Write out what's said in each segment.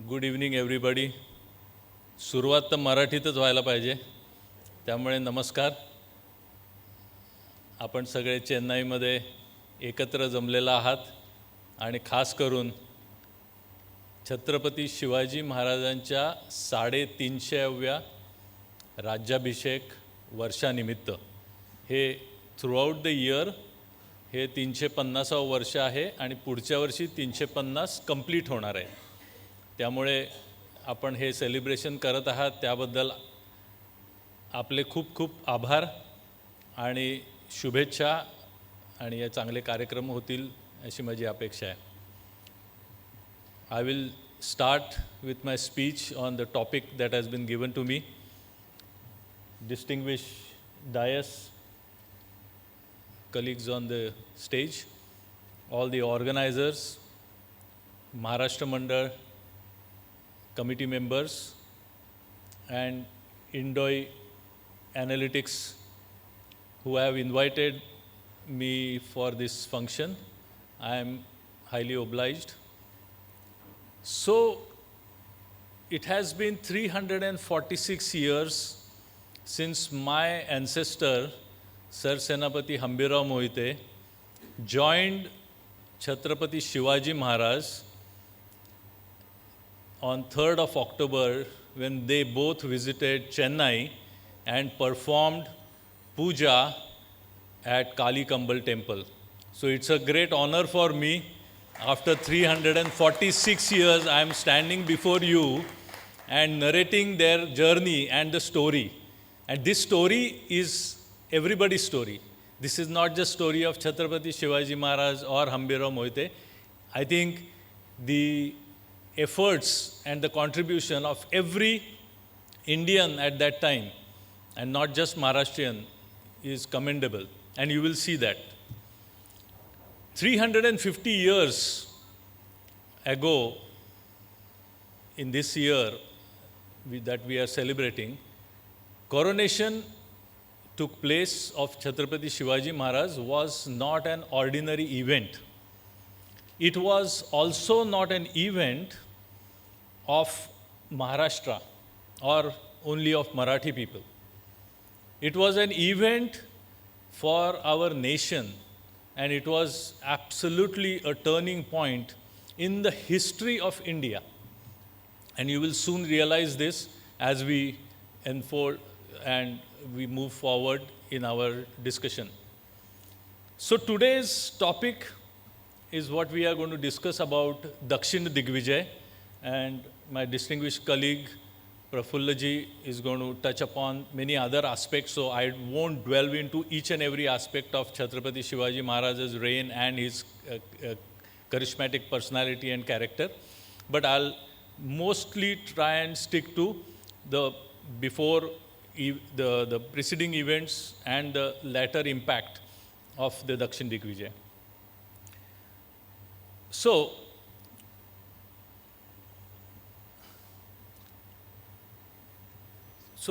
Good evening everybody. सुरुवात तर मराठीतच व्हायला पाहिजे, त्यामुळे नमस्कार. आपण सगळे चेन्नईमध्ये एकत्र जमलेला आहात आणि खास करून छत्रपती शिवाजी महाराजांच्या 350व्या राज्याभिषेक वर्षानिमित्त हे थ्रूआउट द इयर हे 350वं वर्ष आहे आणि पुढच्या वर्षी 350 कंप्लीट होणार आहे. त्यामुळे आपण हे सेलिब्रेशन करत आहात त्याबद्दल आपले खूप खूप आभार आणि शुभेच्छा, आणि हे चांगले कार्यक्रम होतील अशी माझी अपेक्षा आहे. I will start with my speech on the topic that has been given to me. Distinguished dais, colleagues on the stage, all the organizers, Maharashtra Mandal committee members, and Indoianalytics who have invited me for this function. I am highly obliged. So, it has been 346 years since my ancestor, Sir Senapati Hambirao Mohite, joined Chhatrapati Shivali Maharaj on 3rd of October when they both visited Chennai and performed puja at Kalikambaal Temple. So it's a great honor for me. After 346 years, I am standing before you and narrating their journey and the story. And this story is everybody's story. This is not just story of Chhatrapati Shivaji Maharaj or Hambirao Mohite. I think the efforts and the contribution of every Indian at that time, and not just Maharashtrian, is commendable, and you will see that. 350 years ago, in this year that we are celebrating, Coronation took place of Chhatrapati Shivaji Maharaj was not an ordinary event. It was also not an event of Maharashtra or only of Marathi people. It was an event for our nation, and it was absolutely a turning point in the history of India. And you will soon realize this as we unfold and we move forward in our discussion. So today's topic is what we are going to discuss about Dakshin Digvijay, and my distinguished colleague Prafullaji is going to touch upon many other aspects, so I won't delve into each and every aspect of Chhatrapati Shivaji Maharaj's reign and his charismatic personality and character, but I'll mostly try and stick to the the preceding events and the latter impact of the Dakshin Digvijay. So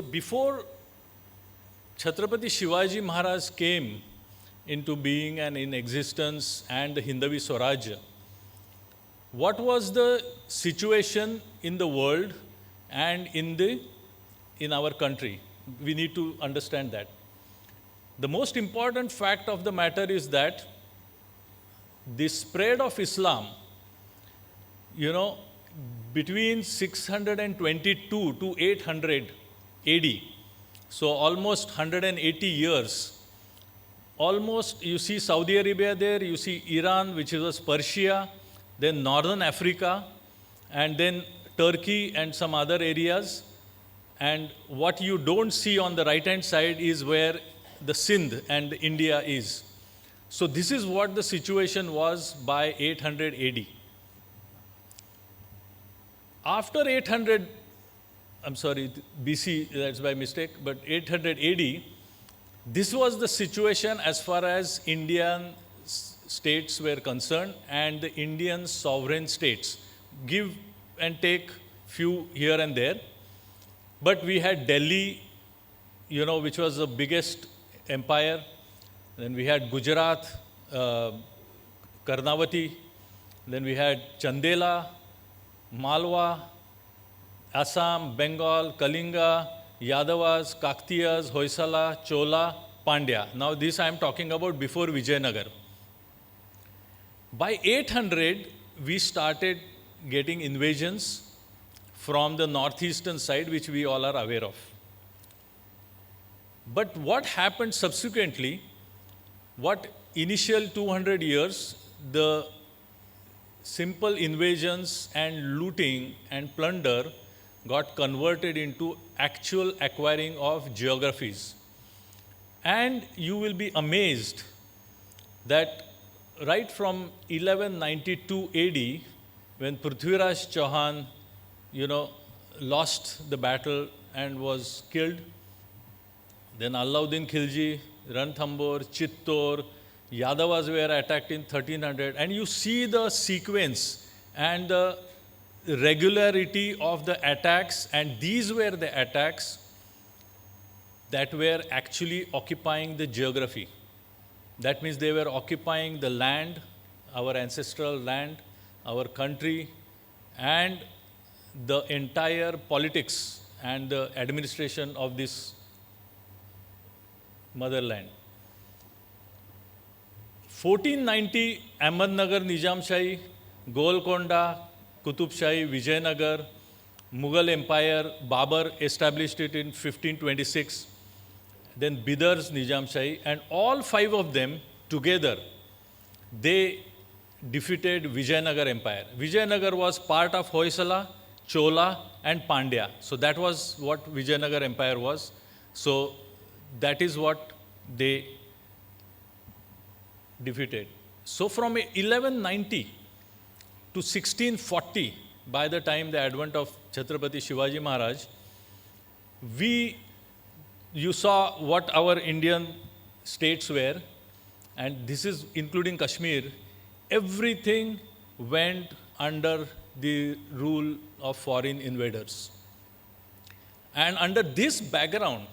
before Chhatrapati Shivaji Maharaj came into being and in existence and the Hindavi Swarajya, what was the situation in the world and in our country? We need to understand that. The most important fact of the matter is that the spread of Islam, between 622 to 800 AD, so almost 180 years, almost you see Saudi Arabia there, you see Iran, which was Persia, then Northern Africa, and then Turkey and some other areas. And what you don't see on the right-hand side is where the Sindh and India is. So this is what the situation was by 800 AD. After 800, I'm sorry, BC, that's by mistake, but 800 AD, this was the situation as far as Indian states were concerned and the Indian sovereign states. Give and take few here and there. But we had Delhi, which was the biggest empire. Then we had Gujarat, Karnavati. Then we had Chandela, Malwa, Assam, Bengal, Kalinga, Yadavas, Kaktiyas, Hoysala, Chola, Pandya. Now this I am talking about before Vijayanagar. By 800, we started getting invasions from the northeastern side, which we all are aware of. But what happened subsequently, what initial 200 years, the simple invasions and looting and plunder got converted into actual acquiring of geographies. And you will be amazed that right from 1192 AD, when Prithviraj Chauhan, lost the battle and was killed, then Alauddin Khilji, Ranthambore, Chittor, Yadavas were attacked in 1300, and you see the sequence and the regularity of the attacks, and these were the attacks that were actually occupying the geography. That means they were occupying the land, our ancestral land, our country, and the entire politics and the administration of this motherland. 1490 Ahmednagar Nizamshahi, Golconda, Qutub Shahi, Vijayanagar, Mughal Empire, Babur established it in 1526, then Bidar's Nizamshahi, and all five of them together, they defeated Vijayanagar Empire. Vijayanagar was part of Hoysala, Chola, and Pandya. So that was what Vijayanagar Empire was. So that is what they defeated. So from 1190 to 1640, by the time the advent of Chhatrapati Shivaji Maharaj, you saw what our Indian states were, and this is including Kashmir, everything went under the rule of foreign invaders. And under this background,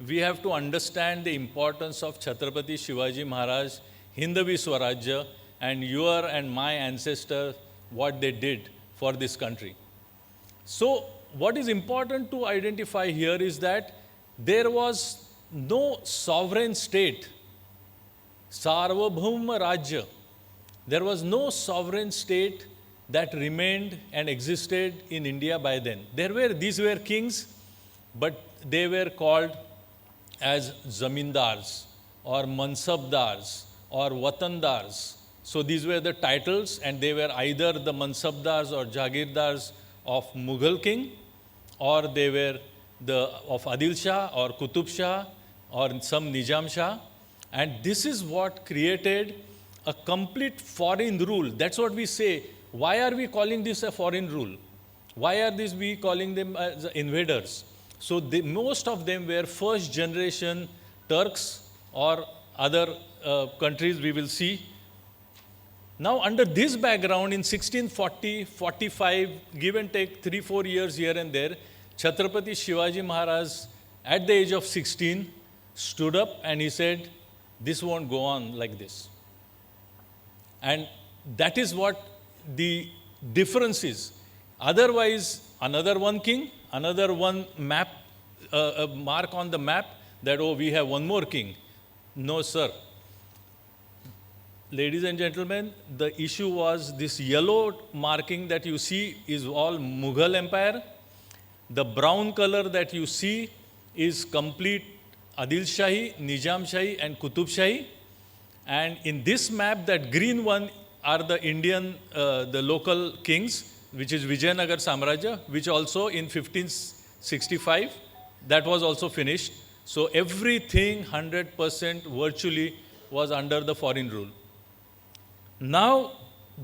we have to understand the importance of Chhatrapati Shivaji Maharaj, Hindavi Swarajya, and your and my ancestors, what they did for this country. So what is important to identify here is that there was no sovereign state, Sarvabhauma Rajya. There was no sovereign state that remained and existed in India by then. These were kings, but they were called as zamindars or mansabdars or watandars. So these were the titles, and they were either the mansabdars or jagirdars of Mughal king, or they were of Adil Shah or Qutub Shah or some Nizam Shah. And this is what created a complete foreign rule. That's what we say. Why are we calling this a foreign rule? Why are we calling them as invaders? So most of them were first generation Turks or other countries we will see. Now under this background, in 1640, 45, give and take 3-4 years here and there, Chhatrapati Shivaji Maharaj, at the age of 16, stood up and he said, this won't go on like this. And that is what the difference is. Otherwise, another one king, another one map, mark on the map that, oh, we have one more king. No, sir. Ladies and gentlemen, the issue was this yellow marking that you see is all Mughal Empire. The brown color that you see is complete Adil Shahi, Nizam Shahi, and Qutub Shahi. And in this map, that green one are the Indian, the local kings, which is Vijayanagar Samrajya, which also in 1565, that was also finished. So everything 100% virtually was under the foreign rule. Now,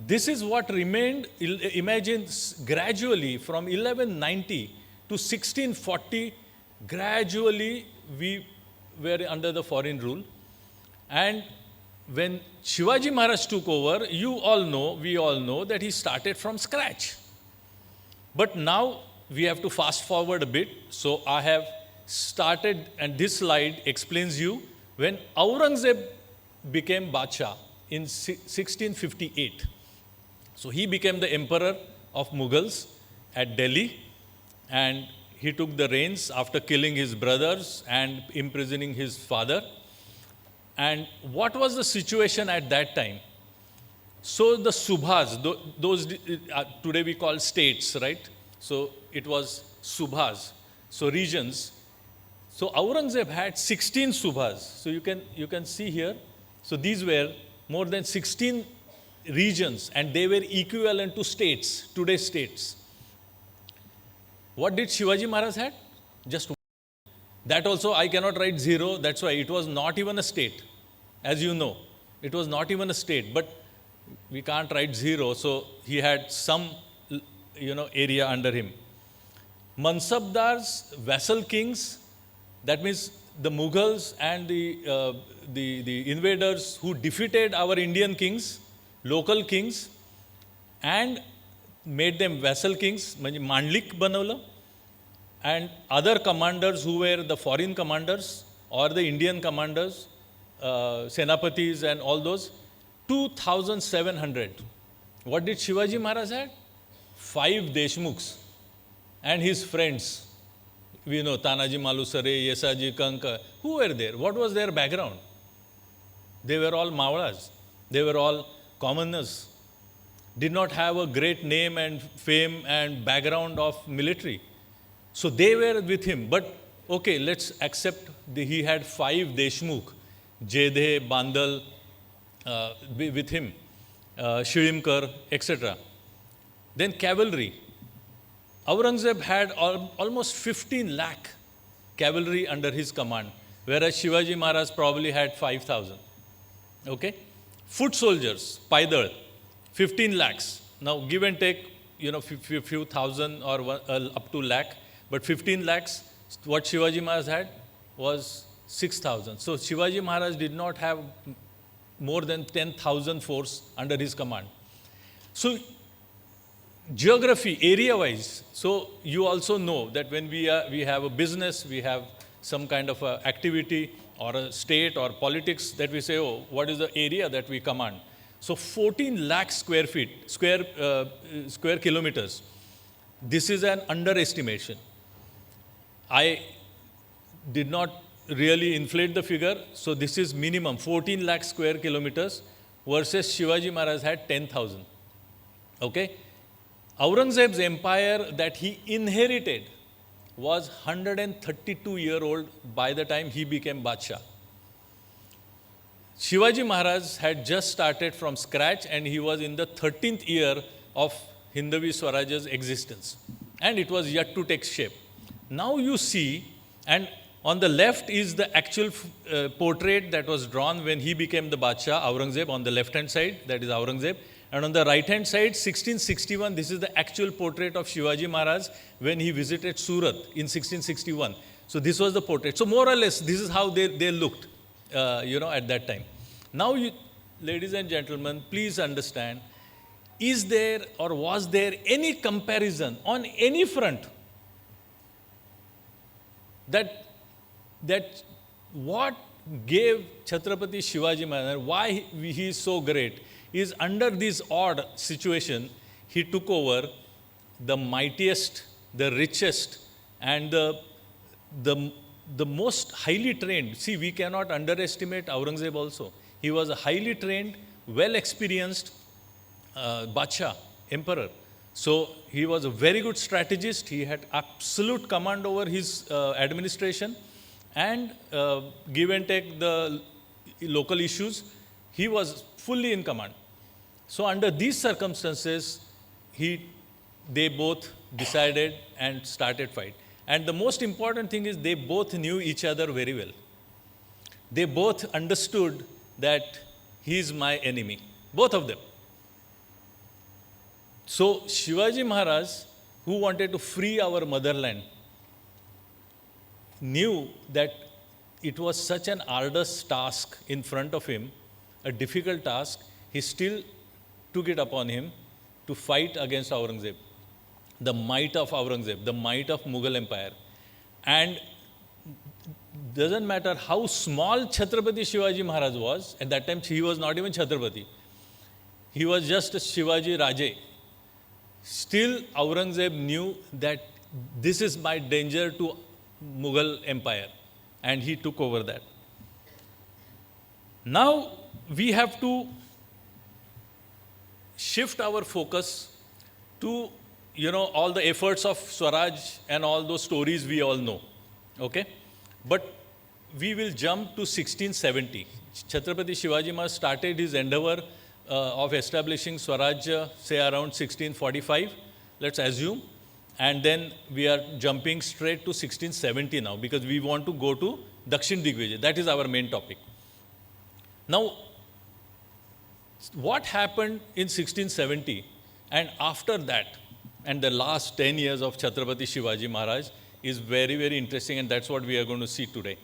this is what remained. Imagine gradually from 1190 to 1640, gradually we were under the foreign rule. And when Shivaji Maharaj took over, we all know that he started from scratch. But now we have to fast forward a bit. So I have started, and this slide explains you, when Aurangzeb became Badshah in 1658. So he became the emperor of Mughals at Delhi, and he took the reins after killing his brothers and imprisoning his father. And what was the situation at that time? So the Subhas, those today we call states, right? So it was Subhas, so regions. So Aurangzeb had 16 Subhas. So you can see here. So these were more than 16 regions, and they were equivalent to states, today's states. What did Shivaji Maharaj had? Just one. That also I cannot write 0. That's why it was not even a state. As you know, it was not even a state. But we can't write 0. So he had some, area under him. Mansabdars, vassal kings, that means the Mughals and the invaders who defeated our Indian kings, local kings, and made them vassal kings, Mandlik banavla, and other commanders who were the foreign commanders or the Indian commanders, Senapatis and all those, 2,700. What did Shivaji Maharaj had? 5 Deshmukhs and his friends. We know Tanaji Malusare, Yesaji Kanka. Who were there? What was their background? They were all Mavalas. They were all commoners. Did not have a great name and fame and background of military. So they were with him. But okay, let's accept he had 5 Deshmukh, Jedhe, Bandal, with him, Shirimkar, etc. Then cavalry. Aurangzeb had almost 15 lakh cavalry under his command, whereas Shivaji Maharaj probably had 5,000. Okay? Foot soldiers, Paidal, 15 lakhs. Now give and take, few thousand or up to lakh, but 15 lakhs, what Shivaji Maharaj had was 6,000. So Shivaji Maharaj did not have more than 10,000 force under his command. So geography, area-wise, so you also know that when we have a business, we have some kind of a activity or a state or politics that we say, oh, what is the area that we command? So 14 lakh square kilometers. This is an underestimation. I did not really inflate the figure, so this is minimum 14 lakh square kilometers versus Shivaji Maharaj had 10,000. Okay? Aurangzeb's empire that he inherited was 132-year-old by the time he became Badshah. Shivaji Maharaj had just started from scratch and he was in the 13th year of Hindavi Swaraj's existence. And it was yet to take shape. Now you see, and on the left is the actual portrait that was drawn when he became the Badshah, Aurangzeb, on the left-hand side, that is Aurangzeb. And on the right-hand side, 1661, this is the actual portrait of Shivaji Maharaj when he visited Surat in 1661. So this was the portrait. So more or less, this is how they looked, at that time. Now, ladies and gentlemen, please understand, is there or was there any comparison on any front that what gave Chhatrapati Shivaji Maharaj, why he is so great, is under this odd situation, he took over the mightiest, the richest, and the most highly trained. See, we cannot underestimate Aurangzeb also. He was a highly trained, well-experienced Badshah, emperor. So he was a very good strategist. He had absolute command over his administration and give and take the local issues. He was fully in command. So under these circumstances, they both decided and started fight. And the most important thing is they both knew each other very well. They both understood that he is my enemy, both of them. So Shivaji Maharaj, who wanted to free our motherland, knew that it was such an arduous task in front of him, a difficult task. He still took it upon him to fight against Aurangzeb, the might of Aurangzeb, the might of Mughal Empire. And doesn't matter how small Chhatrapati Shivaji Maharaj was, at that time he was not even Chhatrapati. He was just a Shivaji Raje. Still Aurangzeb knew that this is my danger to Mughal Empire. And he took over that. Now we have to shift our focus to, all the efforts of Swaraj and all those stories we all know. Okay? But we will jump to 1670. Chhatrapati Shivaji Maharaj started his endeavor of establishing Swaraj, say around 1645, let's assume. And then we are jumping straight to 1670 now, because we want to go to Dakshin Digvijay. That is our main topic. Now, what happened in 1670 and after that, and the last 10 years of Chhatrapati Shivaji Maharaj is very, very interesting, and that's what we are going to see today.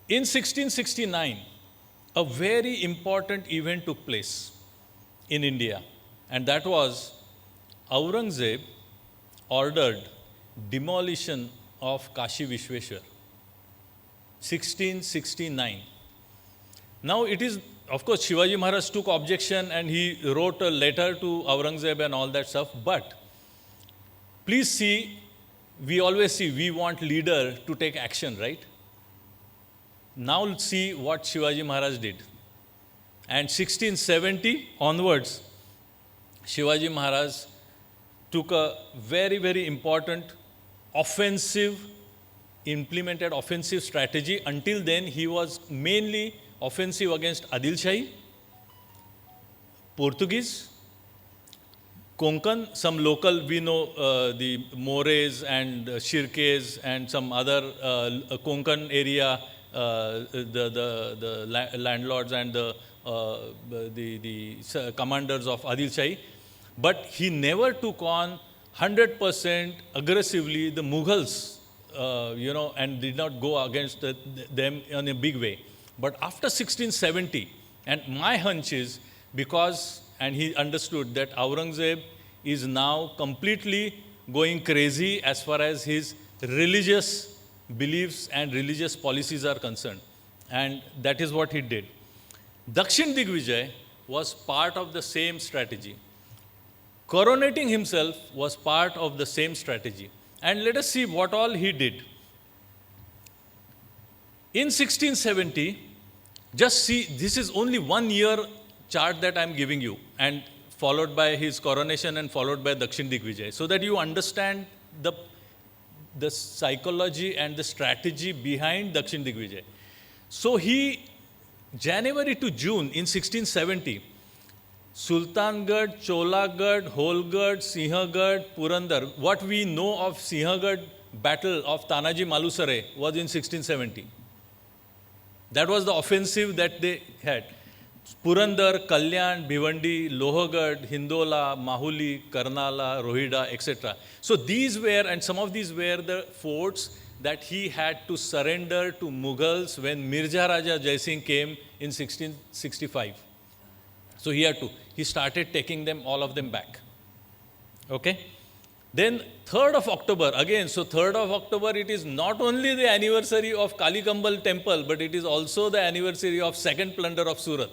In 1669, a very important event took place in India, and that was Aurangzeb ordered demolition of Kashi Vishweshwar. 1669. Now it is, of course, Shivaji Maharaj took objection and he wrote a letter to Aurangzeb and all that stuff. But please see, we always see we want leader to take action, right? Now let's see what Shivaji Maharaj did. And 1670 onwards, Shivaji Maharaj took a very, very important implemented offensive strategy. Until then, he was mainly offensive against Adil Shahi, Portuguese, Konkan, some local, we know the Mores and Shirkes and some other Konkan area, the landlords and the commanders of Adil Shahi. But he never took on 100% aggressively the Mughals, and did not go against them in a big way. But after 1670, and my hunch is because, and he understood that Aurangzeb is now completely going crazy as far as his religious beliefs and religious policies are concerned. And that is what he did. Dakshin Digvijay was part of the same strategy. Coronating himself was part of the same strategy. And let us see what all he did. In 1670, just see, this is only 1 year chart that I am giving you, and followed by his coronation and followed by Dakshin Digvijay, so that you understand the psychology and the strategy behind Dakshin Digvijay. So January to June in 1670, Sultangarh, Cholagad, Holgad, Sinhagad, Purandar. What we know of Sinhagad battle of Tanaji Malusare was in 1670. That was the offensive that they had. Purandar, Kalyan, Bhivandi, Lohagad, Hindola, Mahuli, Karnala, Rohida, etc. So these were, and some of these were the forts that he had to surrender to Mughals when Mirza Raja Jai Singh came in 1665. So he started taking them, all of them back. Okay? Then 3rd of October, again, so 3rd of October, it is not only the anniversary of Kalikambaal Temple, but it is also the anniversary of second plunder of Surat,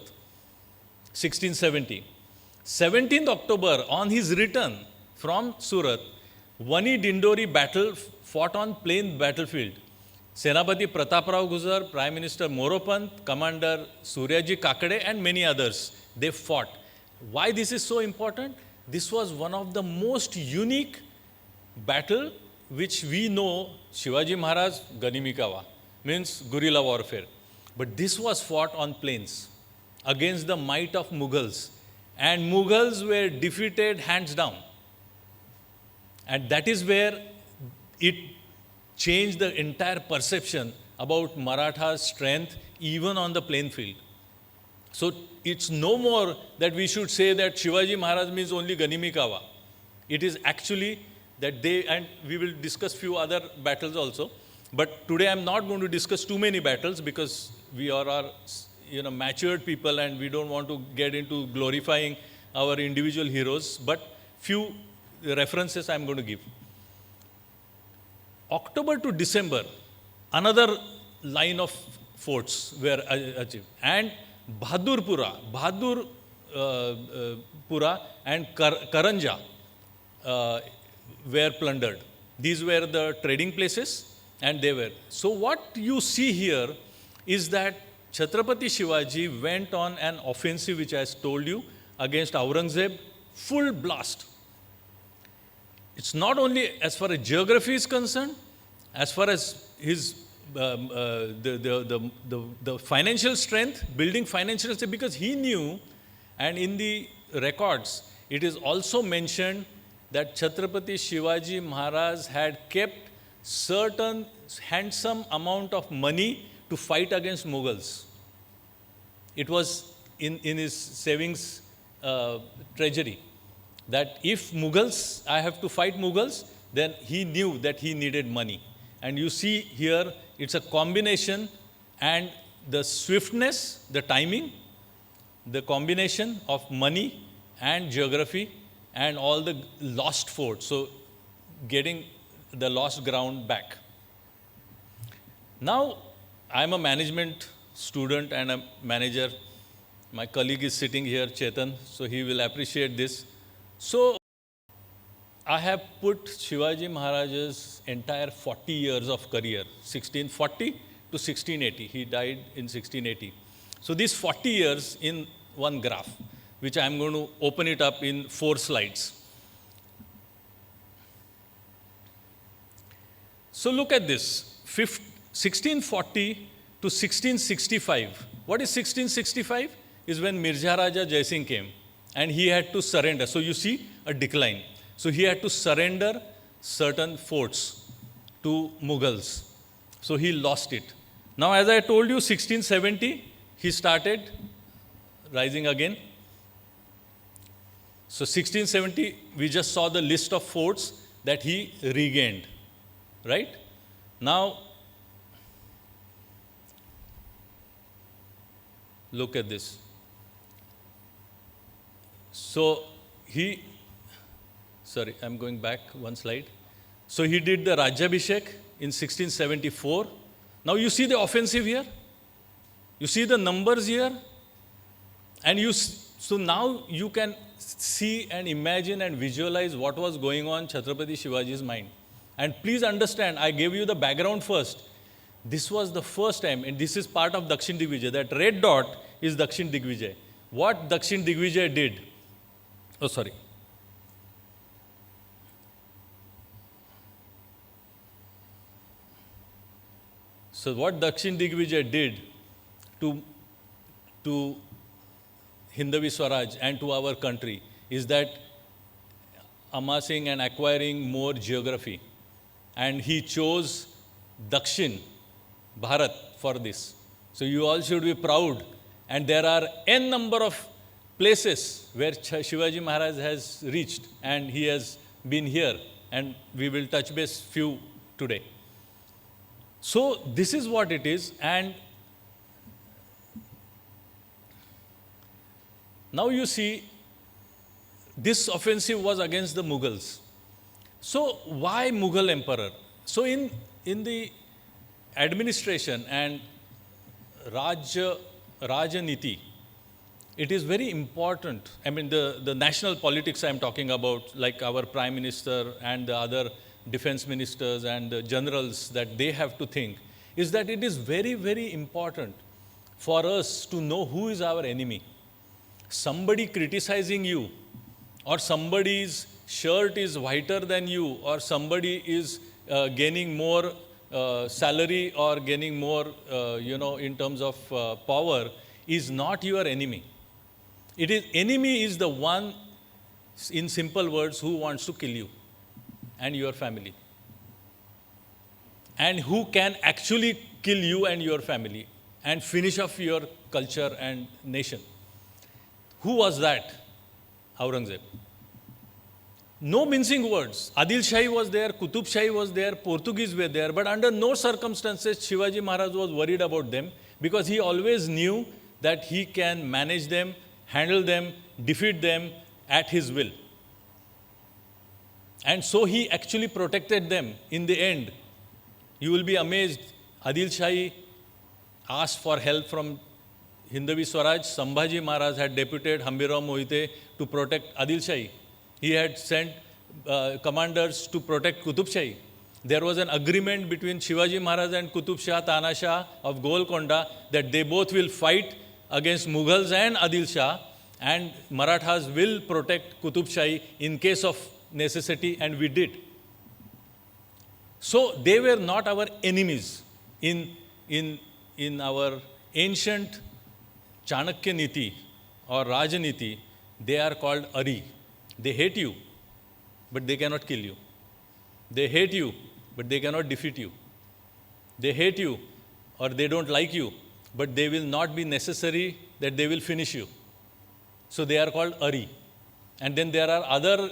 1670. 17th October, on his return from Surat, Vani Dindori battle fought on plain battlefield. Senapati Prataprao Guzar, Prime Minister Moropant, Commander Suryaji Kakade, and many others, they fought. Why this is so important? This was one of the most unique battle which we know. Shivaji Maharaj, Ganimikawa, means guerrilla warfare. But this was fought on plains against the might of Mughals. And Mughals were defeated hands down. And that is where it changed the entire perception about Maratha's strength even on the plain field. So it's no more that we should say that Shivaji Maharaj means only Ganimikawa. It is actually that and we will discuss few other battles also. But today I'm not going to discuss too many battles because we are matured people and we don't want to get into glorifying our individual heroes. But few references I'm going to give. October to December, another line of forts were achieved. And Bahadurpura and Karanja were plundered. These were the trading places, and they were. So what you see here is that Chhatrapati Shivaji went on an offensive, which I told you, against Aurangzeb, full blast. It's not only as far as geography is concerned, as far as his the financial strength, building financial strength, because he knew, and in the records, it is also mentioned that Chhatrapati Shivaji Maharaj had kept certain handsome amount of money to fight against Mughals. It was in his savings treasury, that if Mughals, I have to fight Mughals, then he knew that he needed money. And you see here, it's a combination, and the swiftness, the timing, the combination of money and geography and all the lost forts, so getting the lost ground back. Now, I'm a management student and a manager. My colleague is sitting here, Chetan, so he will appreciate this. So, I have put Shivaji Maharaj's entire 40 years of career, 1640 to 1680. He died in 1680. So these 40 years in one graph, which I am going to open it up in 4 slides. So look at this, 1640 to 1665. What is 1665? Is when Mirza Raja Jai Singh came, and he had to surrender. So you see a decline. So he had to surrender certain forts to Mughals. So he lost it. Now, as I told you, 1670, he started rising again. So 1670, we just saw the list of forts that he regained, right? Now, look at this. So sorry, I'm going back one slide. So he did the Rajyabhishek in 1674. Now you see the offensive here. You see the numbers here. And so now you can see and imagine and visualize what was going on in Chhatrapati Shivaji's mind. And please understand, I gave you the background first. This was the first time, and this is part of Dakshin Digvijay. That red dot is Dakshin Digvijay. What Dakshin Digvijay did, So what Dakshin Digvijay did to Hindavi Swaraj and to our country is that amassing and acquiring more geography. And he chose Dakshin Bharat for this. So you all should be proud. And there are n number of places where Shivaji Maharaj has reached, and he has been here. And we will touch base few today. So this is what it is, and now you see this offensive was against the Mughals. So why Mughal emperor? So in the administration and Rajaniti, it is very important. I mean, the national politics I am talking about, like our Prime Minister and the other defense ministers and the generals, that they have to think, is that it is very, very important for us to know who is our enemy. Somebody criticizing you, or somebody's shirt is whiter than you, or somebody is gaining more salary or gaining more, in terms of power, is not your enemy. Enemy is the one, in simple words, who wants to kill you and your family, and who can actually kill you and your family and finish off your culture and nation. Who was that? Aurangzeb. No mincing words. Adil Shahi was there, Qutub Shahi was there, Portuguese were there, but under no circumstances Shivaji Maharaj was worried about them, because he always knew that he can manage them, handle them, defeat them at his will. And so he actually protected them in the end. You will be amazed. Adil Shahi asked for help from Hindavi Swaraj. Sambhaji Maharaj had deputed Hambirao Mohite to protect Adil Shahi. He had sent commanders to protect Qutub Shahi. There was an agreement between Shivaji Maharaj and Qutub Shah, Tana Shah of Golconda that they both will fight against Mughals and Adil Shah, and Marathas will protect Qutub Shahi in case of necessity, and we did. So they were not our enemies. In our ancient Chanakya Niti or Rajaniti, they are called Ari. They hate you, but they cannot kill you. They hate you, but they cannot defeat you. They hate you or they don't like you, but they will not be necessary that they will finish you. So they are called Ari. And then there are other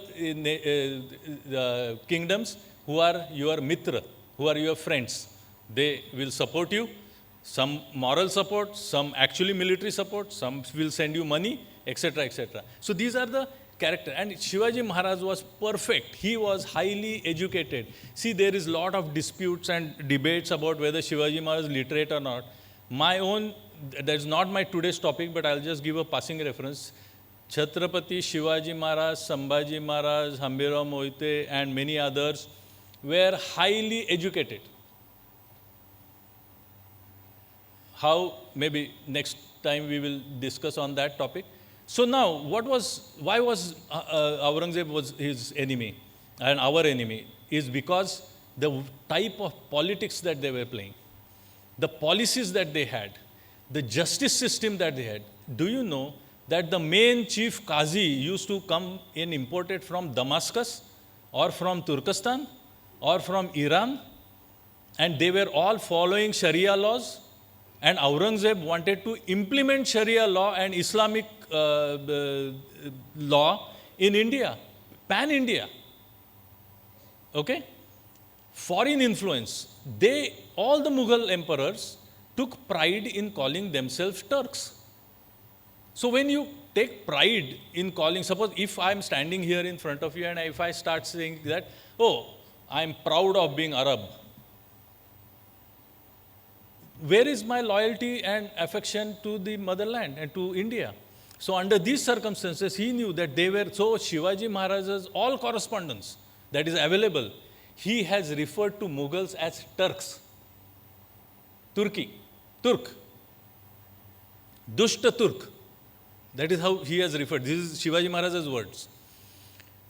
kingdoms who are your Mitra, who are your friends. They will support you, some moral support, some actually military support, some will send you money, etc., etc. So these are the character. And Shivaji Maharaj was perfect. He was highly educated. See, there is a lot of disputes and debates about whether Shivaji Maharaj is literate or not. My own, that is not my today's topic, but I'll just give a passing reference. Chhatrapati Shivaji Maharaj, Sambhaji Maharaj, Hambirao Mohite, and many others were highly educated. How, maybe next time we will discuss on that topic. So now, why was Aurangzeb was his enemy and our enemy? Is because the type of politics that they were playing, the policies that they had, the justice system that they had. Do you know that the main chief Qazi used to come in imported from Damascus or from Turkestan or from Iran, and they were all following Sharia laws, and Aurangzeb wanted to implement Sharia law and Islamic law in India, pan-India. Okay? Foreign influence. All the Mughal emperors took pride in calling themselves Turks. So when you take pride in calling, suppose if I am standing here in front of you and if I start saying that, oh, I am proud of being Arab, where is my loyalty and affection to the motherland and to India? So under these circumstances, he knew that they were, so Shivaji Maharaj's all correspondence that is available, he has referred to Mughals as Turks. Turk. Dushta Turk. That is how he has referred. This is Shivaji Maharaj's words.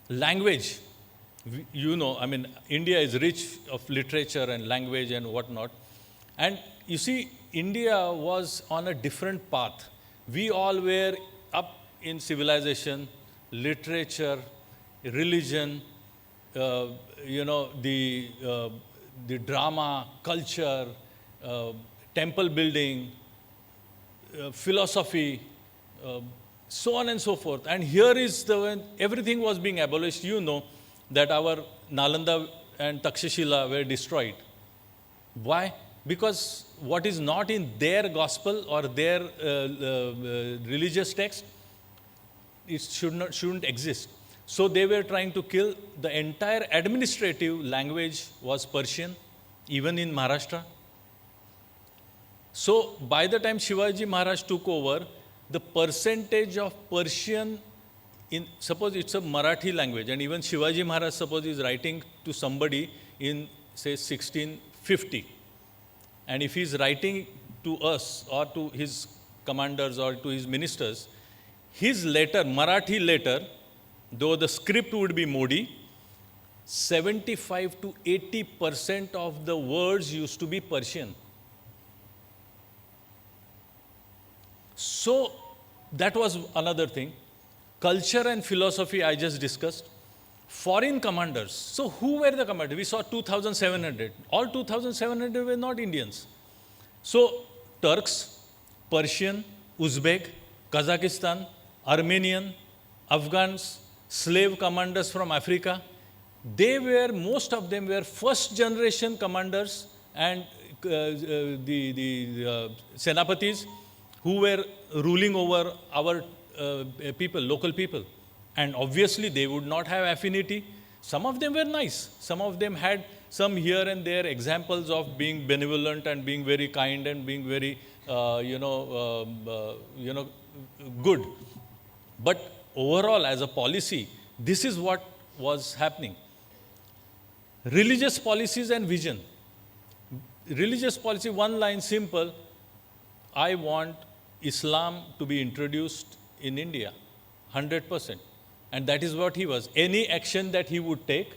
Language. You know, I mean, India is rich of literature and language and whatnot. And you see, India was on a different path. We all were up in civilization, literature, religion, the drama, culture, temple building, philosophy, so on and so forth. And here is when everything was being abolished. You know that our Nalanda and Takshashila were destroyed. Why? Because what is not in their gospel or their religious text, it shouldn't exist. So they were trying to kill. The entire administrative language was Persian, even in Maharashtra. So by the time Shivaji Maharaj took over, the percentage of Persian suppose it's a Marathi language, and even Shivaji Maharaj, suppose, is writing to somebody in, say, 1650. And if he's writing to us or to his commanders or to his ministers, his letter, Marathi letter, though the script would be Modi, 75 to 80% of the words used to be Persian. So that was another thing. Culture and philosophy I just discussed. Foreign commanders. So who were the commanders? We saw 2,700. All 2,700 were not Indians. So Turks, Persian, Uzbek, Kazakhstan, Armenian, Afghans, slave commanders from Africa. Most of them were first generation commanders and the senapatis who were ruling over our people, local people. And obviously they would not have affinity. Some of them were nice. Some of them had some here and there examples of being benevolent and being very kind and being very, good. But overall, as a policy, this is what was happening. Religious policies and vision. Religious policy, one line, simple: I want Islam to be introduced in India, 100%. And that is what he was. Any action that he would take,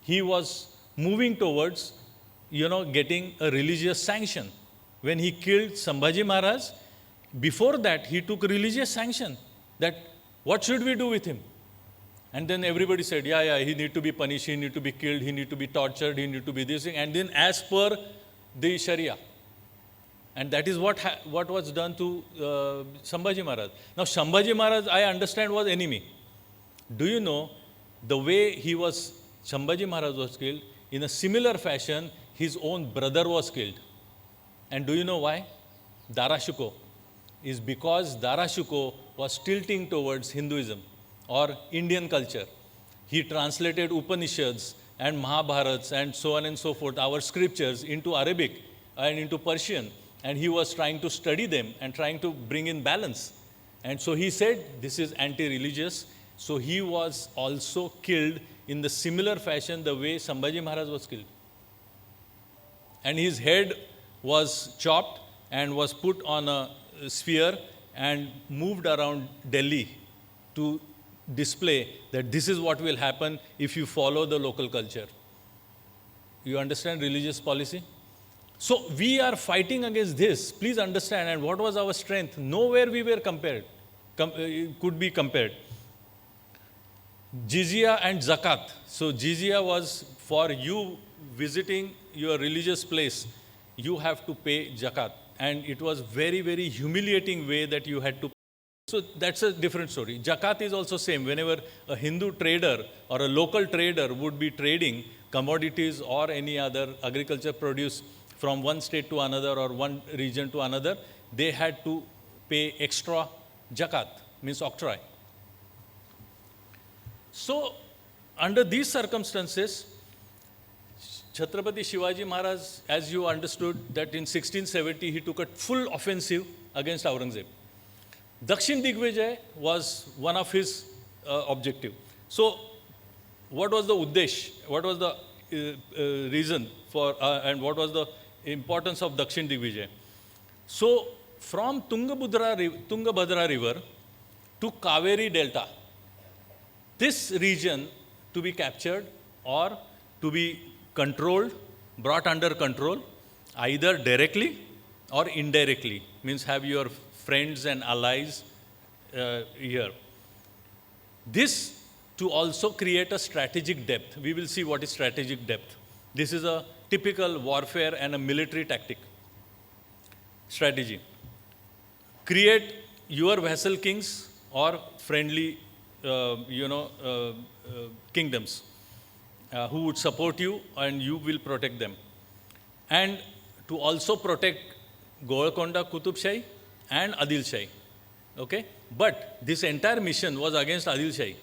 he was moving towards, getting a religious sanction. When he killed Shivaji Maharaj, before that he took religious sanction, that what should we do with him? And then everybody said, yeah, he need to be punished, he need to be killed, he need to be tortured, he need to be this thing. And then as per the Sharia. And that is what was done to Shivaji Maharaj. Now Shivaji Maharaj, I understand, was enemy. Do you know the way Shivaji Maharaj was killed? In a similar fashion, his own brother was killed. And do you know why? Darashuko. Is because Darashuko was tilting towards Hinduism or Indian culture. He translated Upanishads and Mahabharats and so on and so forth, our scriptures, into Arabic and into Persian. And he was trying to study them and trying to bring in balance. And so he said, this is anti-religious. So he was also killed in the similar fashion the way Shivaji Maharaj was killed. And his head was chopped and was put on a sphere and moved around Delhi to display that this is what will happen if you follow the local culture. You understand religious policy? So we are fighting against this. Please understand. And what was our strength? Nowhere we were could be compared. Jizya and zakat. So jizya was for you visiting your religious place. You have to pay zakat. And it was very, very humiliating way that you had to. So that's a different story. Zakat is also same. Whenever a Hindu trader or a local trader would be trading commodities or any other agriculture produce from one state to another or one region to another, they had to pay extra zakat, means octroi. So under these circumstances, Chhatrapati Shivaji Maharaj, as you understood, that in 1670 he took a full offensive against Aurangzeb. Dakshin Digvijay was one of his objective. So what was the Uddesh? What was the reason for, and what was the importance of Dakshin Digvijay? So from Tungabhadra River to Kaveri Delta, this region to be captured or to be controlled, brought under control, either directly or indirectly, means have your friends and allies here. This to also create a strategic depth. We will see what is strategic depth. This is a typical warfare and a military tactic. Strategy. Create your vassal kings or friendly, kingdoms who would support you and you will protect them. And to also protect Golconda Qutub Shahi and Adil Shahi. Okay? But this entire mission was against Adil Shahi.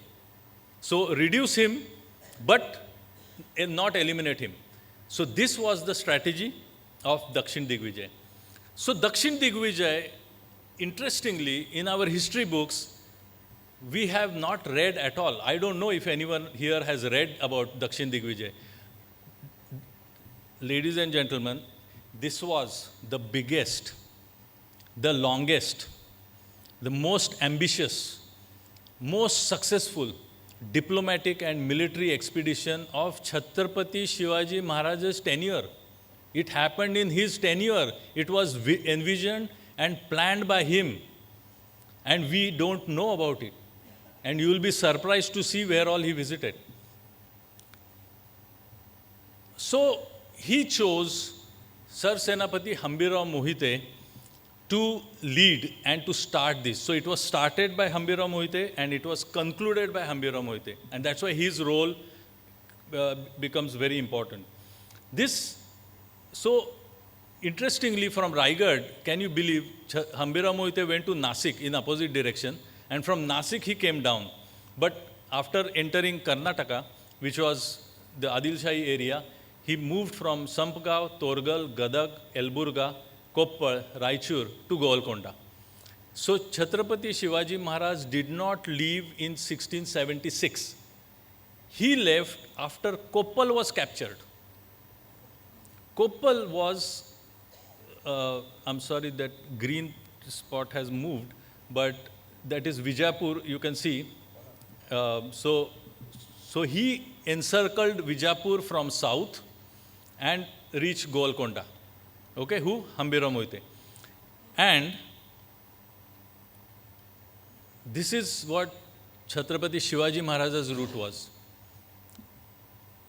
So reduce him, but not eliminate him. So this was the strategy of Dakshin Digvijay. So Dakshin Digvijay, interestingly, in our history books, we have not read at all. I don't know if anyone here has read about Dakshin Digvijay. Ladies and gentlemen, this was the biggest, the longest, the most ambitious, most successful diplomatic and military expedition of Chhatrapati Shivaji Maharaj's tenure. It happened in his tenure. It was envisioned and planned by him. And we don't know about it. And you will be surprised to see where all he visited. So he chose Sir Senapati Hambirao Mohite to lead and to start this. So it was started by Hambirao Mohite and it was concluded by Hambirao Mohite. And that's why his role becomes very important. So interestingly, from Raigad, can you believe, Hambirao Mohite went to Nasik in opposite direction. And from Nasik he came down. But after entering Karnataka, which was the Adil Shahi area, he moved from Sampgaon, Torgal, Gadag, Elburga, Koppal, Raichur to Golconda. So Chhatrapati Shivaji Maharaj did not leave in 1676. he left after Koppal was captured. Koppal was, I'm sorry that green spot has moved, but that is Vijapur, you can see. So he encircled Vijapur from south and reached Golconda. Okay, who? Hambira Mohite. And this is what Chhatrapati Shivaji Maharaj's route was.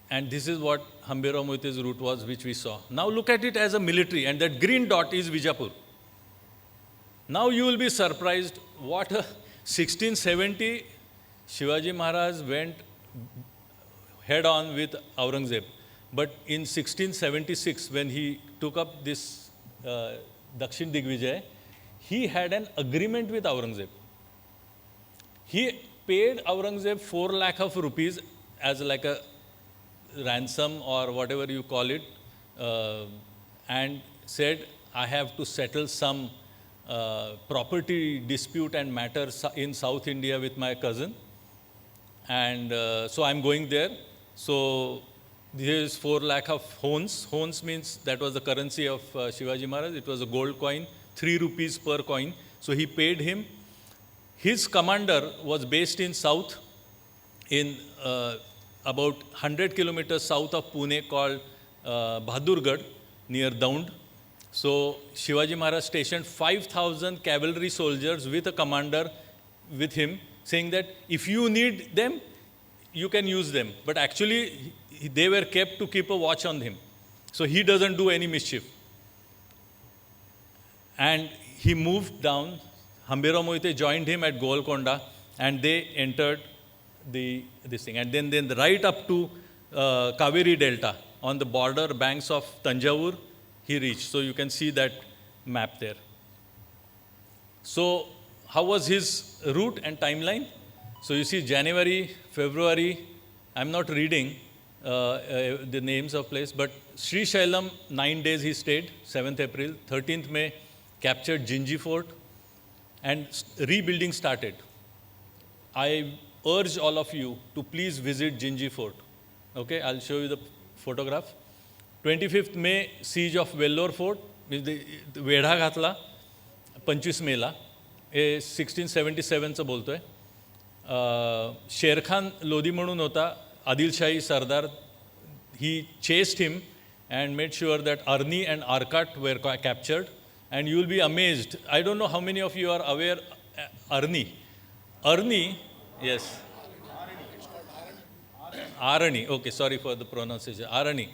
And this is what Hambira Mohite's route was, which we saw. Now look at it as a military, and that green dot is Vijapur. Now you will be surprised what 1670 Shivaji Maharaj went head on with Aurangzeb. But in 1676, when he took up this Dakshin Digvijay, he had an agreement with Aurangzeb. He paid Aurangzeb 4 lakh of rupees as like a ransom or whatever you call it, and said, I have to settle some property dispute and matters in South India with my cousin. And so I'm going there. So here is 4 lakh of hons. Hons means that was the currency of Shivaji Maharaj. It was a gold coin, 3 rupees per coin. So he paid him. His commander was based in south, in about 100 kilometers south of Pune, called Bahadurgarh, near Daund. So Shivaji Maharaj stationed 5,000 cavalry soldiers with a commander with him, saying that if you need them, you can use them. But actually, they were kept to keep a watch on him. So he doesn't do any mischief. And he moved down. Hambira Mohite joined him at Golconda, and they entered this thing. And then right up to Kaveri Delta, on the border banks of Tanjavur, he reached. So you can see that map there. So how was his route and timeline? So you see January, February, I'm not reading the names of place, but Sri Shailam, 9 days he stayed, 7th April, 13th May, captured Jinji Fort, and rebuilding started. I urge all of you to please visit Jinji Fort. Okay, I'll show you the photograph. 25th May, siege of Vellore Fort, वेढा घातला 25 मेला, हे 1677चं बोलतोय. शेरखान लोधी म्हणून होता, आदिलशाही सरदार. He chased him and made sure that Arni and Arcot were captured. And you will be amazed. I don't know how many of you are aware Arni. Arni, yes. Arani. Okay, sorry for the pronunciation. Arani.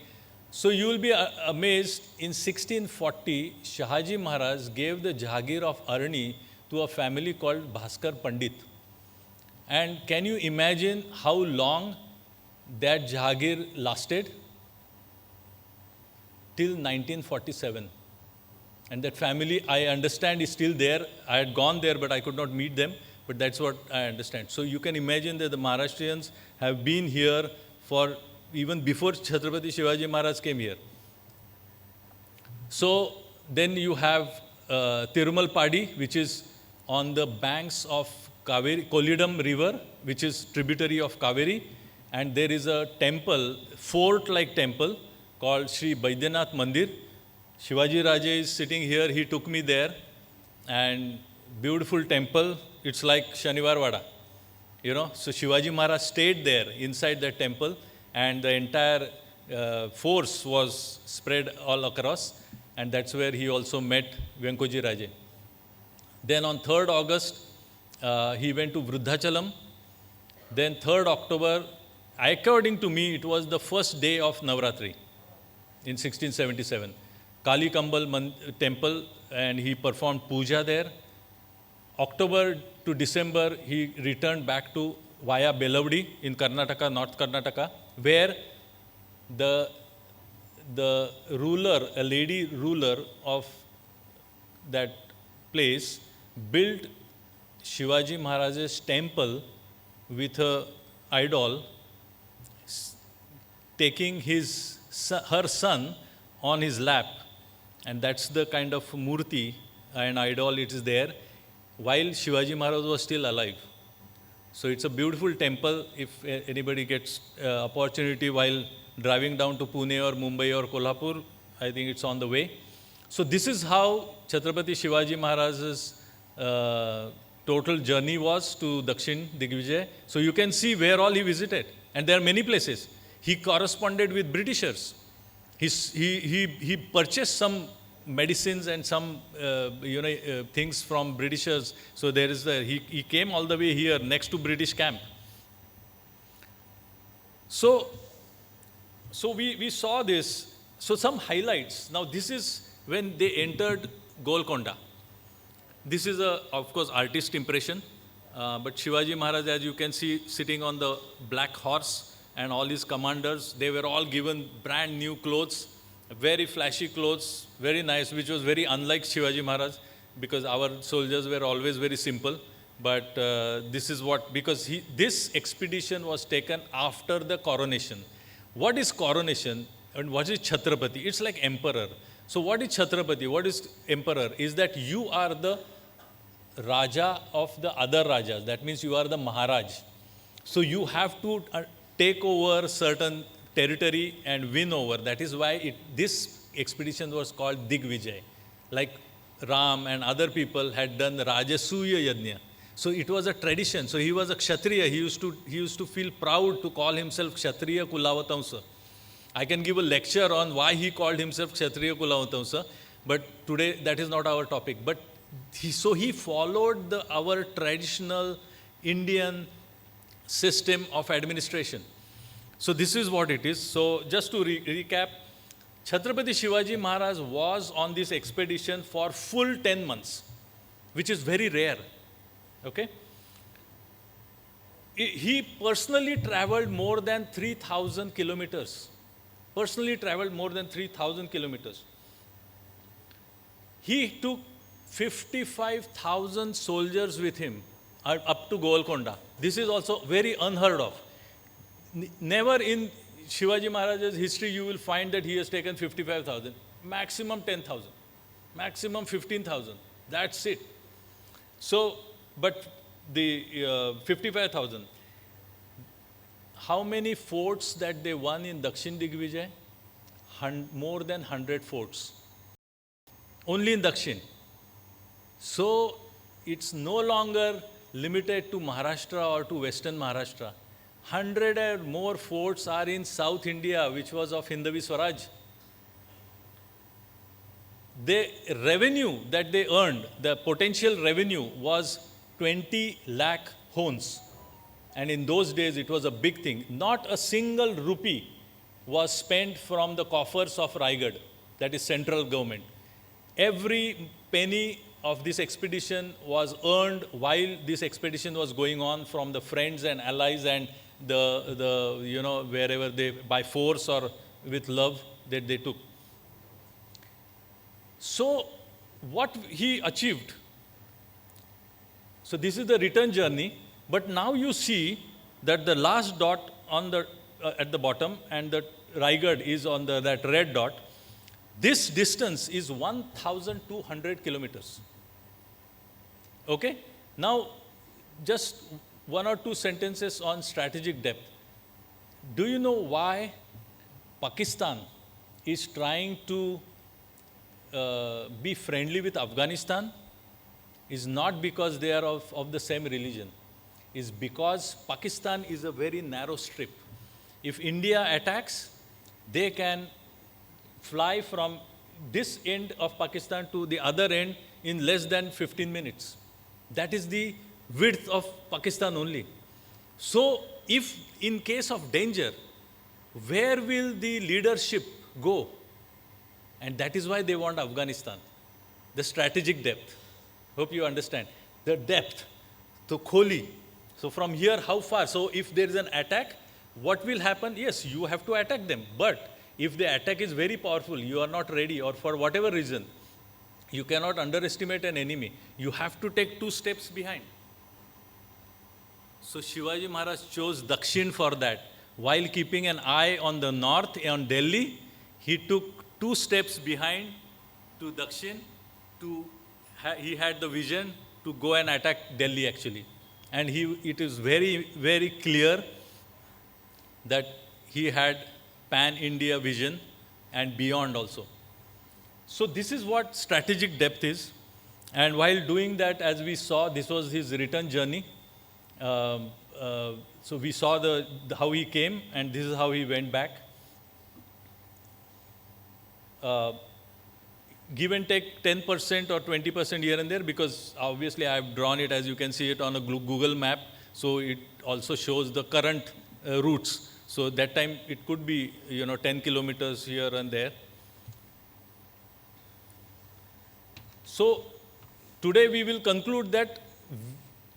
So you will be amazed, in 1640, Shahaji Maharaj gave the Jagir of Arani to a family called Bhaskar Pandit. And can you imagine how long that Jagir lasted? Till 1947. And that family, I understand, is still there. I had gone there, but I could not meet them. But that's what I understand. So you can imagine that the Maharashtrians have been here for even before Chhatrapati Shivaji Maharaj came here. So then you have Tirumal Padi, which is on the banks of Kaveri, Kolidam River, which is tributary of Kaveri. And there is a temple, fort-like temple, called Sri Baidyanath Mandir. Shivaji Raje is sitting here. He took me there. And beautiful temple. It's like Shaniwar Vada. You know, so Shivaji Maharaj stayed there inside that temple. And the entire force was spread all across. And that's where he also met Venkoji Raje. Then on 3rd August, he went to Vruddhachalam. Then 3rd October, according to me, it was the first day of Navratri in 1677. Kalikambaal Temple, and he performed puja there. October to December, he returned back to via Belavadi in Karnataka, North Karnataka, where the ruler, a lady ruler of that place, built Shivaji Maharaj's temple with her idol, taking her son on his lap. And that's the kind of murti and idol it is there, while Shivaji Maharaj was still alive. So it's a beautiful temple. If anybody gets opportunity while driving down to Pune or Mumbai or Kolhapur, I think it's on the way. So this is how Chhatrapati Shivaji Maharaj's total journey was to Dakshin Digvijay. So you can see where all he visited. And there are many places. He corresponded with Britishers. He purchased some medicines and some things from Britishers. So there is he came all the way here next to British camp. So we saw this. So some highlights. Now this is when they entered Golconda. This is of course artist impression, but Shivaji Maharaj, as you can see, sitting on the black horse, and all his commanders, they were all given brand new clothes, very flashy clothes, very nice, which was very unlike Shivaji Maharaj, because our soldiers were always very simple. But this is what, because this expedition was taken after the coronation. What is coronation and what is Chhatrapati? It's like emperor. So what is Chhatrapati? What is emperor? Is that you are the Raja of the other Rajas. That means you are the Maharaj. So you have to take over certain territory and win over. That is why this expedition was called Digvijay. Like Ram and other people had done Rajasuya Yajna. So it was a tradition. So he was a Kshatriya. He used to feel proud to call himself Kshatriya Kulavatamsa. I can give a lecture on why he called himself Kshatriya Kulavatamsa, but today that is not our topic. But he followed our traditional Indian system of administration. So this is what it is. So just to recap, Chhatrapati Shivaji Maharaj was on this expedition for full 10 months, which is very rare. Okay? He personally traveled more than 3,000 kilometers. Personally traveled more than 3,000 kilometers. He took 55,000 soldiers with him up to Golconda. This is also very unheard of. Never in Shivaji Maharaj's history you will find that he has taken 55,000. Maximum 10,000. Maximum 15,000. That's it. So, but the 55,000. How many forts that they won in Dakshin Digvijay? More than 100 forts. Only in Dakshin. So it's no longer limited to Maharashtra or to Western Maharashtra. 100 or more forts are in South India, which was of Hindavi Swaraj. The revenue that they earned, the potential revenue was 20 lakh hons. And in those days, it was a big thing. Not a single rupee was spent from the coffers of Raigad, that is central government. Every penny of this expedition was earned while this expedition was going on from the friends and allies and wherever they, by force or with love, that they took. So what he achieved. So this is the return journey. But now you see that the last dot on the at the bottom and the Raigad is on that red dot. This distance is 1,200 kilometers. Okay? Now, just one or two sentences on strategic depth. Do you know why Pakistan is trying to be friendly with Afghanistan? Is not because they are of the same religion. Is because Pakistan is a very narrow strip. If India attacks, they can fly from this end of Pakistan to the other end in less than 15 minutes. That is the width of Pakistan only. So if in case of danger, where will the leadership go? And that is why they want Afghanistan. The strategic depth. Hope you understand. The depth. So Kholi. So from here, how far? So if there is an attack, what will happen? Yes, you have to attack them. But if the attack is very powerful, you are not ready, or for whatever reason, you cannot underestimate an enemy. You have to take 2 steps behind. So Shivaji Maharaj chose Dakshin for that. While keeping an eye on the north, on Delhi, he took 2 steps behind to Dakshin. He had the vision to go and attack Delhi actually. and it is very, very clear that he had pan-India vision and beyond also. So this is what strategic depth is. And while doing that, as we saw, this was his return journey. So we saw how he came, and this is how he went back. Give and take 10% or 20% here and there, because obviously I have drawn it, as you can see it on a Google map. So it also shows the current routes. So that time it could be 10 kilometers here and there. So today we will conclude that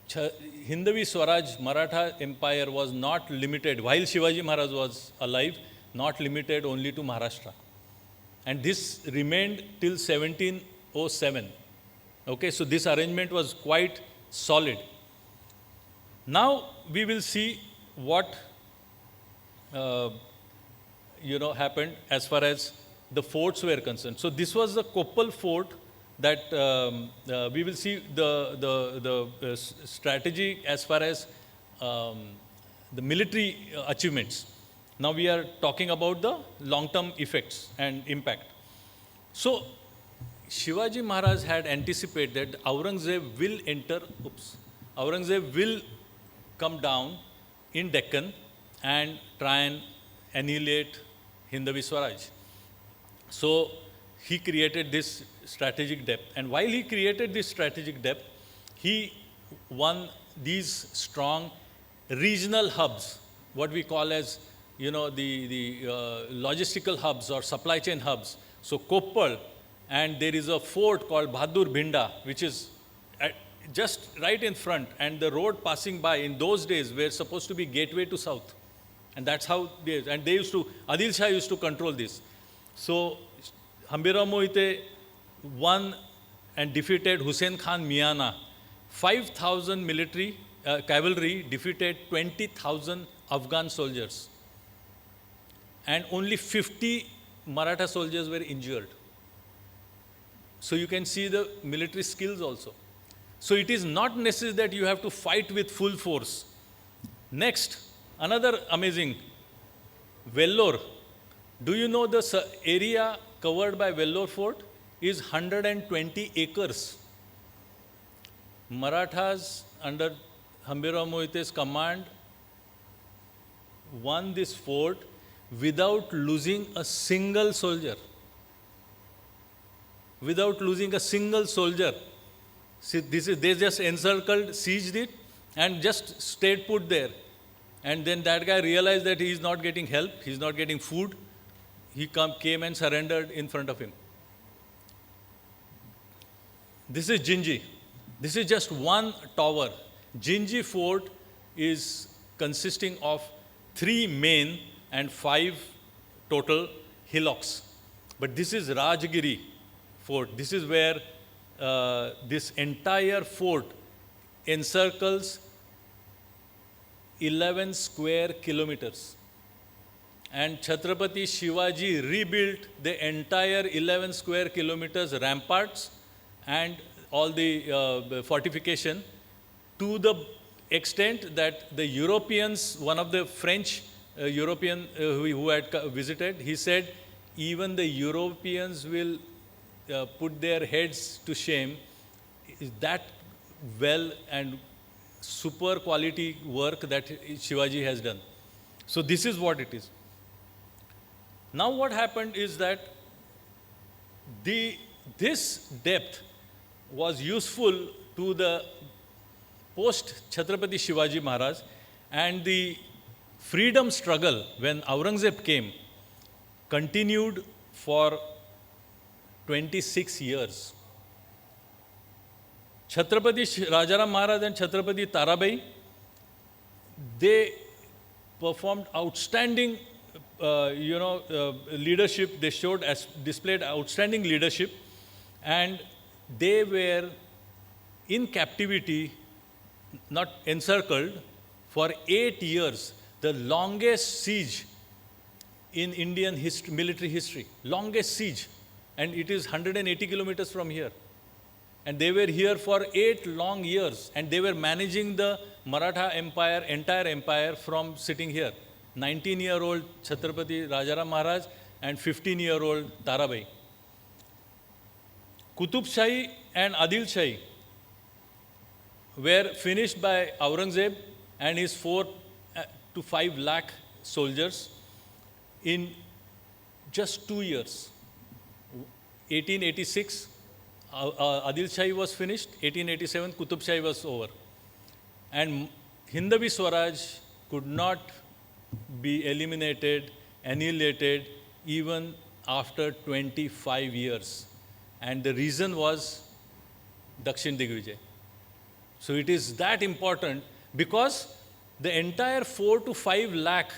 Hindavi Swaraj, Maratha Empire, was not limited, while Shivaji Maharaj was alive, not limited only to Maharashtra. And this remained till 1707. Okay, so this arrangement was quite solid. Now we will see what happened as far as the forts were concerned. So this was the Koppal fort that we will see the strategy as far as the military achievements. Now we are talking about the long-term effects and impact. So Shivaji Maharaj had anticipated that Aurangzeb will come down in Deccan and try and annihilate Hindavi Swaraj. So he created this strategic depth. And while he created this strategic depth, he won these strong regional hubs, what we call as the logistical hubs or supply chain hubs. So Koppal, and there is a fort called Bahadur Bhinda, which is just right in front, and the road passing by in those days were supposed to be gateway to south. And that's how Adil Shah used to control this. So Hambira Mohite won and defeated Hussain Khan Miana. 5,000 military cavalry defeated 20,000 Afghan soldiers. And only 50 Maratha soldiers were injured. So you can see the military skills also. So it is not necessary that you have to fight with full force. Next, another amazing, Vellore. Do you know the area covered by Vellore fort is 120 acres. Marathas under Hambira Mohite's command won this fort without losing a single soldier. Without losing a single soldier. See, they just encircled, sieged it, and just stayed put there. And then that guy realized that he is not getting help, he is not getting food. He came and surrendered in front of him. This is Jinji. This is just one tower. Jinji fort is consisting of 3 main and 5 total hillocks. But this is Rajgiri fort. This is where this entire fort encircles 11 square kilometers. And Chhatrapati Shivaji rebuilt the entire 11 square kilometers ramparts and all the fortification to the extent that the Europeans, one of the French European who had visited, he said, even the Europeans will put their heads to shame. Is that well and super quality work that Shivaji has done. So this is what it is. Now what happened is that this depth was useful to the post-Chhatrapati Shivaji Maharaj, and the freedom struggle when Aurangzeb came continued for 26 years. Chhatrapati Rajaram Maharaj and Chhatrapati Tarabai, they performed outstanding leadership. They displayed outstanding leadership, and they were in captivity, not encircled, for 8 years, the longest siege in Indian military history, longest siege, and it is 180 kilometers from here. And they were here for 8 long years, and they were managing the Maratha Empire, entire empire from sitting here. 19-year-old Chhatrapati Rajaram Maharaj and 15-year-old Tarabai. Qutub Shahi and Adil Shahi were finished by Aurangzeb and his 4 to 5 lakh soldiers in just 2 years. 1886, Adil Shahi was finished. 1887, Qutub Shahi was over. And Hindavi Swaraj could not be eliminated, annihilated, even after 25 years. And the reason was Dakshin Digvijay. So it is that important because the entire 4 to 5 lakh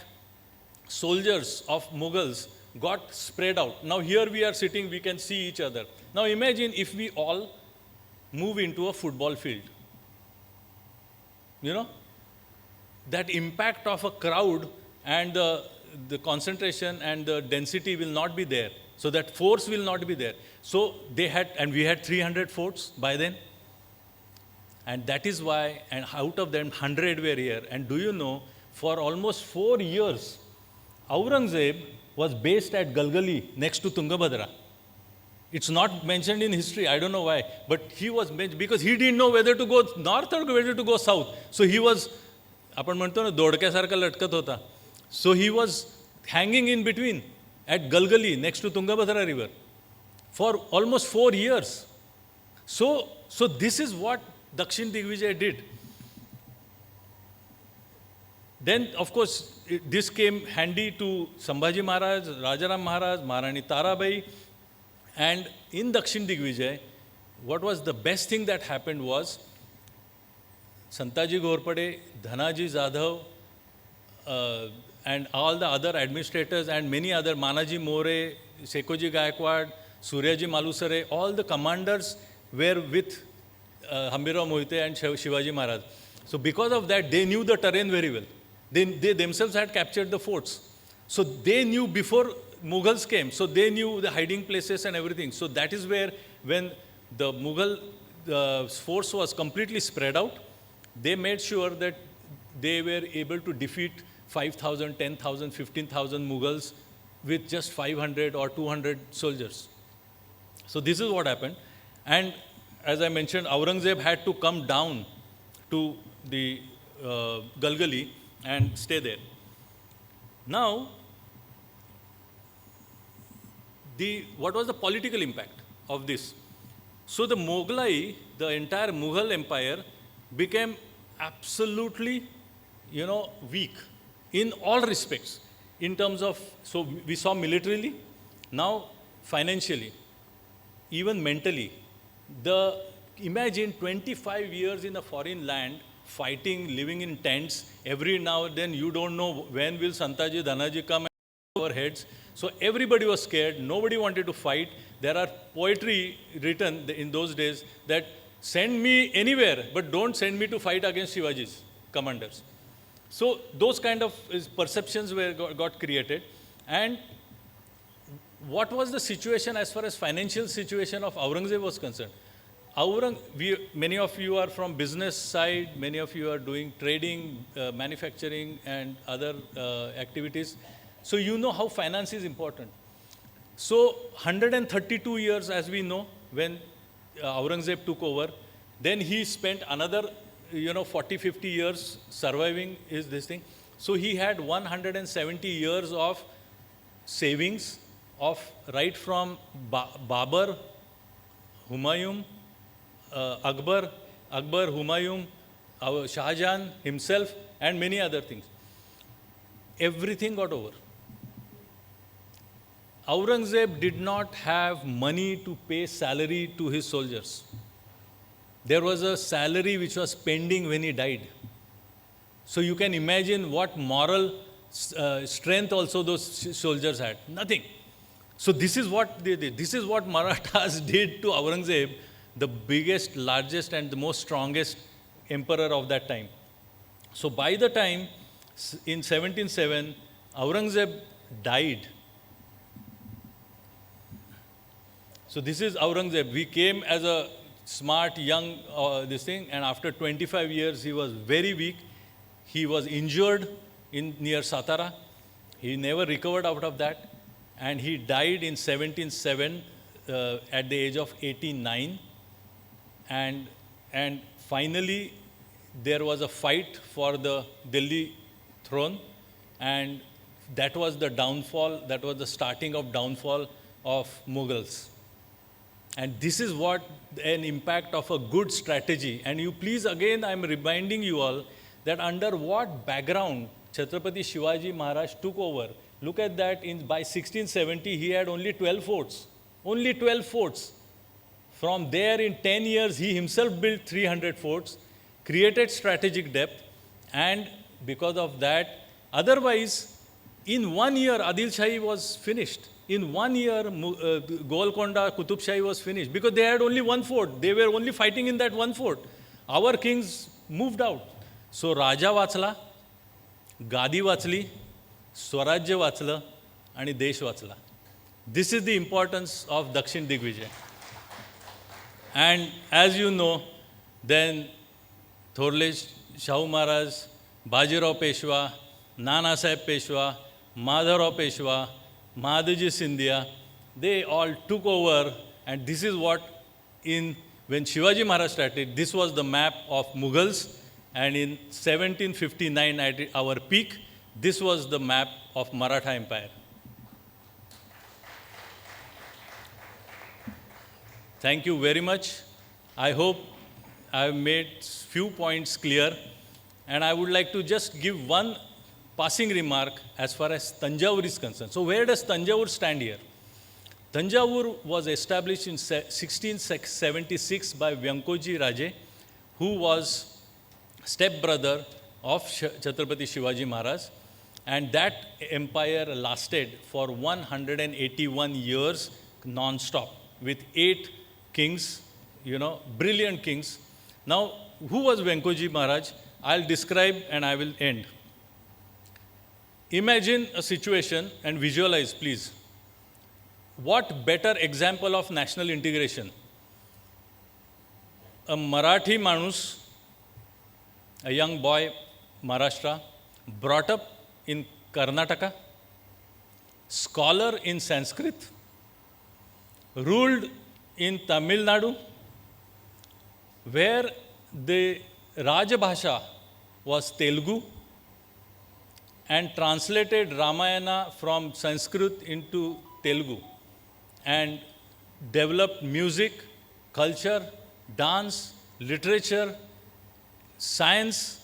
soldiers of Mughals got spread out. Now here we are sitting, we can see each other. Now imagine if we all move into a football field. You know, that impact of a crowd and the concentration and the density will not be there. So that force will not be there. So they had, and we had 300 forts by then. And that is why, and out of them 100 were here. And do you know, for almost 4 years, Aurangzeb was based at Galgali next to Tungabhadra. It's not mentioned in history, I don't know why, but he was mentioned because he didn't know whether to go north or whether to go south. So he was, आपण म्हणतो ना दोडक्यासारखा लटकत होता. So he was hanging in between at Galgali next to Tungabhadra river for almost 4 years. So this is what Dakshin Digvijay did. Then, of course, this came handy to Sambhaji Maharaj, Rajaram Maharaj, Maharani Tarabai. And in Dakshin Digvijay, what was the best thing that happened was Santaji Ghorpade, Dhanaji Jadhav, and all the other administrators and many other, Manaji More, Sekoji Gaikwad, Suryaji Malusare, all the commanders were with Hambirao Mohite and Shivaji Maharaj. So because of that, they knew the terrain very well. They themselves had captured the forts. So they knew before Mughals came. So they knew the hiding places and everything. So that is where, when the Mughal force was completely spread out, they made sure that they were able to defeat 5,000, 10,000, 15,000 Mughals with just 500 or 200 soldiers. So this is what happened. And as I mentioned, Aurangzeb had to come down to the Galgali and stay there. Now, what was the political impact of this? So the Mughlai, the entire Mughal empire, became absolutely, weak in all respects. In terms of, so we saw militarily, now financially, even mentally. Imagine 25 years in a foreign land, fighting, living in tents. Every now and then you don't know when will Santaji, Dhanaji come and over heads. So everybody was scared. Nobody wanted to fight. There are poetry written in those days that send me anywhere, but don't send me to fight against Shivaji's commanders. So those kind of perceptions got created. And what was the situation as far as financial situation of Aurangzeb was concerned? Many of you are from business side, many of you are doing trading, manufacturing and other activities. So you know how finance is important. So 132 years, as we know, when Aurangzeb took over, then he spent another 40, 50 years surviving this thing. So he had 170 years of savings of right from Babur, Humayun, Akbar, Humayun, Shah Jahan himself, and many other things. Everything got over. Aurangzeb did not have money to pay salary to his soldiers. There was a salary which was pending when he died. So you can imagine what moral strength also those soldiers had. Nothing. So this is what they did. This is what Marathas did to Aurangzeb, the biggest, largest and the most strongest emperor of that time. So by the time in 1707, Aurangzeb died. So this is Aurangzeb. We came as a smart, young, this thing, and after 25 years, he was very weak. He was injured near Satara. He never recovered out of that, and he died in 1707 at the age of 89. And finally, there was a fight for the Delhi throne, and that was the downfall, that was the starting of downfall of Mughals. And this is what an impact of a good strategy. And you please, again, I'm reminding you all that under what background Chhatrapati Shivaji Maharaj took over. Look at that, by 1670, he had only 12 forts. Only 12 forts. From there, in 10 years, he himself built 300 forts, created strategic depth, and because of that, otherwise, in 1 year, Adil Shahi was finished. In 1 year, Golconda, Qutub Shahi was finished because they had only one fort. They were only fighting in that one fort. Our kings moved out. So Raja वाचला, गादी वाचली, स्वराज्य वाचलं, आणि देश वाचला. This is the importance of Dakshin Digvijay. And as you know, then Thorle Shahu Maharaj, Bajirao Peshwa, Nana Sahib Peshwa, Madhavrao Peshwa, Mahadaji Scindia, they all took over, and this is what when Shivaji Maharaj started, this was the map of Mughals, and in 1759 at our peak, this was the map of Maratha Empire. Thank you very much. I hope I have made few points clear, and I would like to just give one passing remark as far as Tanjavur is concerned. So where does Tanjavur stand here? Tanjavur was established in 1676 by Vyankoji Raje, who was stepbrother of Chhatrapati Shivaji Maharaj, and that empire lasted for 181 years non-stop with 8 kings, brilliant kings. Now, who was Vyankoji Maharaj? I'll describe and I will end. Imagine a situation and visualize, please. What better example of national integration? A Marathi manus, a young boy, Maharashtra, brought up in Karnataka, scholar in Sanskrit, ruled in Tamil Nadu, where the Rajabhasha was Telugu, and translated Ramayana from Sanskrit into Telugu, and developed music, culture, dance, literature, science,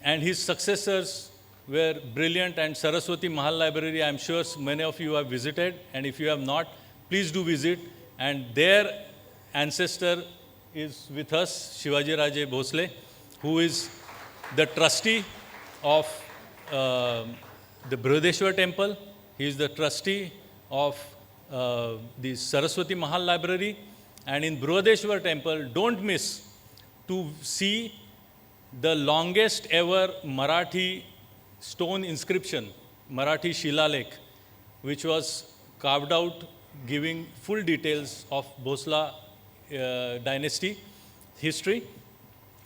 and his successors were brilliant. And Saraswati Mahal Library, I'm sure many of you have visited, and if you have not, please do visit. And their ancestor is with us, Shivaji Raje Bhosle, who is the trustee of the Brihadeshwar Temple. He is the trustee of the Saraswati Mahal Library. And in Brihadeshwar Temple, don't miss to see the longest ever Marathi stone inscription, Marathi Shilalekh, which was carved out giving full details of Bhosla dynasty history.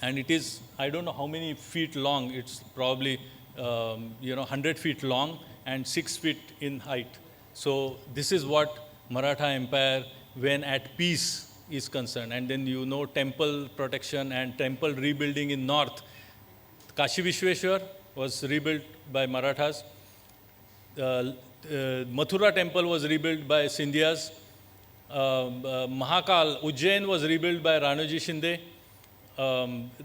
And it is, I don't know how many feet long, it's probably 100 feet long and 6 feet in height. So this is what Maratha Empire, when at peace, is concerned. And then temple protection and temple rebuilding in north. Kashi Vishweshwar was rebuilt by Marathas. Mathura temple was rebuilt by Scindias. Mahakal, Ujjain was rebuilt by Ranoji Shinde.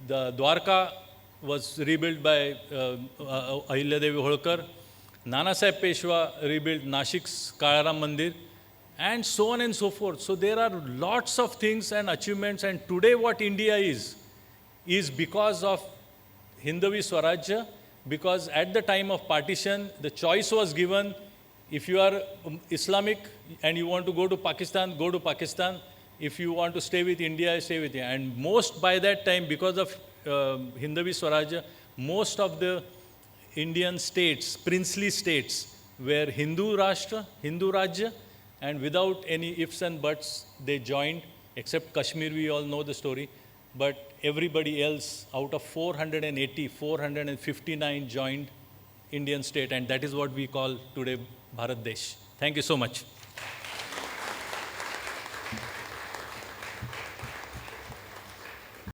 The Dwarka was rebuilt by Ahilyadevi Holkar. Nana Sahib Peshwa rebuilt Nashik's Kalaram Mandir, and so on and so forth. So there are lots of things and achievements, and today what India is because of Hindavi Swarajya, because at the time of partition, the choice was given, if you are Islamic and you want to go to Pakistan, go to Pakistan. If you want to stay with India, stay with India. And most by that time, because of Hindavi Swarajya, most of the Indian states, princely states, were Hindu Rashtra, Hindu Rajya, and without any ifs and buts, they joined Except Kashmir, we all know the story. But everybody else, out of 480, 459 joined Indian state, and that is what we call today Bharat Desh. Thank you so much.